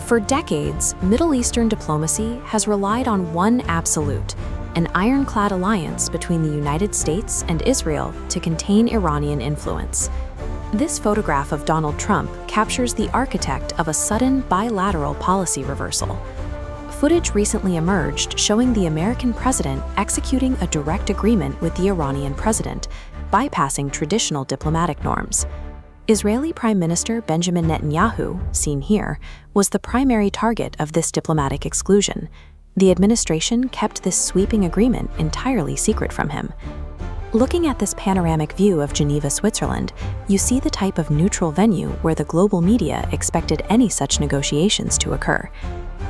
For decades, Middle Eastern diplomacy has relied on one absolute, an ironclad alliance between the United States and Israel to contain Iranian influence. This photograph of Donald Trump captures the architect of a sudden bilateral policy reversal. Footage recently emerged showing the American president executing a direct agreement with the Iranian president, bypassing traditional diplomatic norms. Israeli Prime Minister Benjamin Netanyahu, seen here, was the primary target of this diplomatic exclusion. The administration kept this sweeping agreement entirely secret from him. Looking at this panoramic view of Geneva, Switzerland, you see the type of neutral venue where the global media expected any such negotiations to occur.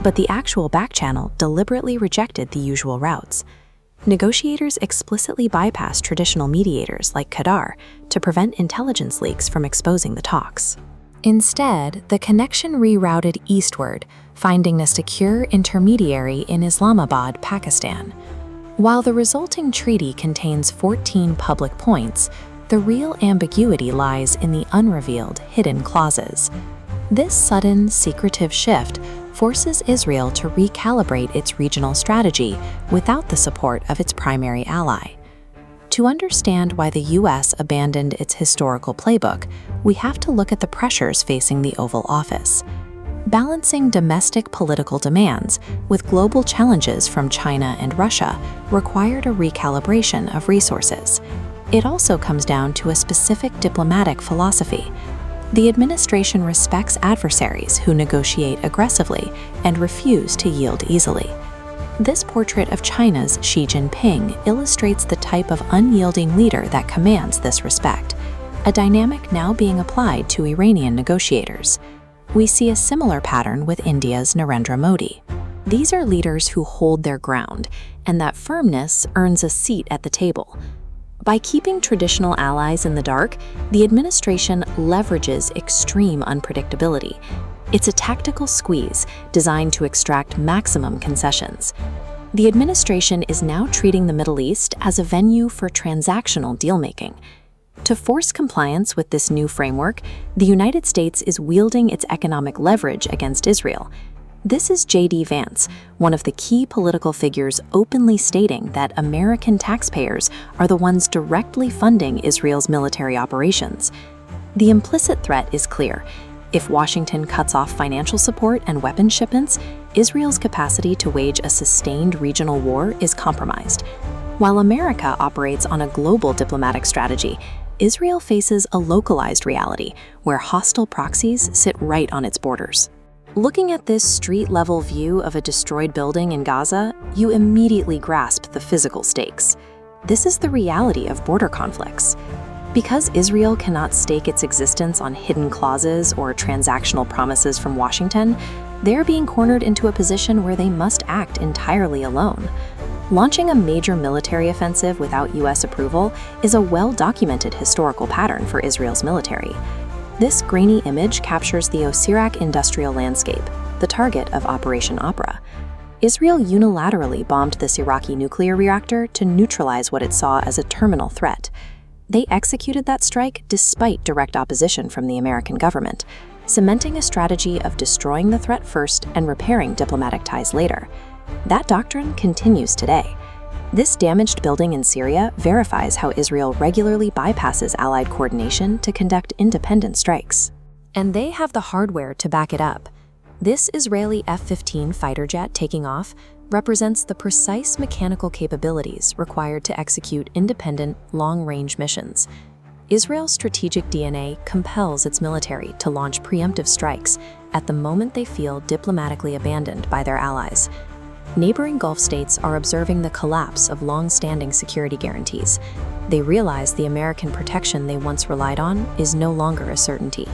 But the actual back-channel deliberately rejected the usual routes. Negotiators explicitly bypassed traditional mediators like Qatar to prevent intelligence leaks from exposing the talks. Instead, the connection rerouted eastward, finding a secure intermediary in Islamabad, Pakistan. While the resulting treaty contains 14 public points, the real ambiguity lies in the unrevealed hidden clauses. This sudden, secretive shift forces Israel to recalibrate its regional strategy without the support of its primary ally. To understand why the U.S. abandoned its historical playbook, we have to look at the pressures facing the Oval Office. Balancing domestic political demands with global challenges from China and Russia required a recalibration of resources. It also comes down to a specific diplomatic philosophy. The administration respects adversaries who negotiate aggressively and refuse to yield easily. This portrait of China's Xi Jinping illustrates the type of unyielding leader that commands this respect, a dynamic now being applied to Iranian negotiators. We see a similar pattern with India's Narendra Modi. These are leaders who hold their ground, and that firmness earns a seat at the table. By keeping traditional allies in the dark, the administration leverages extreme unpredictability. It's a tactical squeeze designed to extract maximum concessions. The administration is now treating the Middle East as a venue for transactional deal-making. To force compliance with this new framework, the United States is wielding its economic leverage against Israel. This is J.D. Vance, one of the key political figures openly stating that American taxpayers are the ones directly funding Israel's military operations. The implicit threat is clear. If Washington cuts off financial support and weapons shipments, Israel's capacity to wage a sustained regional war is compromised. While America operates on a global diplomatic strategy, Israel faces a localized reality where hostile proxies sit right on its borders. Looking at this street-level view of a destroyed building in Gaza, you immediately grasp the physical stakes. This is the reality of border conflicts. Because Israel cannot stake its existence on hidden clauses or transactional promises from Washington, they're being cornered into a position where they must act entirely alone. Launching a major military offensive without U.S. approval is a well-documented historical pattern for Israel's military. This grainy image captures the Osirak industrial landscape, the target of Operation Opera. Israel unilaterally bombed this Iraqi nuclear reactor to neutralize what it saw as a terminal threat. They executed that strike despite direct opposition from the American government, cementing a strategy of destroying the threat first and repairing diplomatic ties later. That doctrine continues today. This damaged building in Syria verifies how Israel regularly bypasses Allied coordination to conduct independent strikes. And they have the hardware to back it up. This Israeli F-15 fighter jet taking off represents the precise mechanical capabilities required to execute independent, long-range missions. Israel's strategic DNA compels its military to launch preemptive strikes at the moment they feel diplomatically abandoned by their allies. Neighboring Gulf states are observing the collapse of long-standing security guarantees. They realize the American protection they once relied on is no longer a certainty.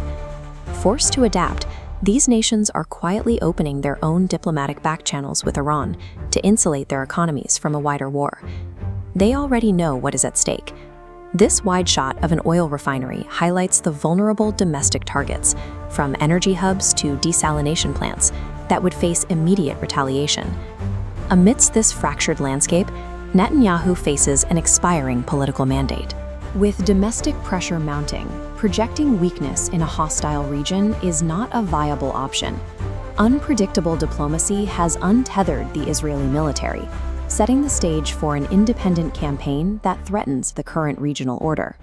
Forced to adapt, these nations are quietly opening their own diplomatic backchannels with Iran to insulate their economies from a wider war. They already know what is at stake. This wide shot of an oil refinery highlights the vulnerable domestic targets, from energy hubs to desalination plants, that would face immediate retaliation. Amidst this fractured landscape, Netanyahu faces an expiring political mandate. With domestic pressure mounting, projecting weakness in a hostile region is not a viable option. unpredictable diplomacy has untethered the Israeli military, setting the stage for an independent campaign that threatens the current regional order.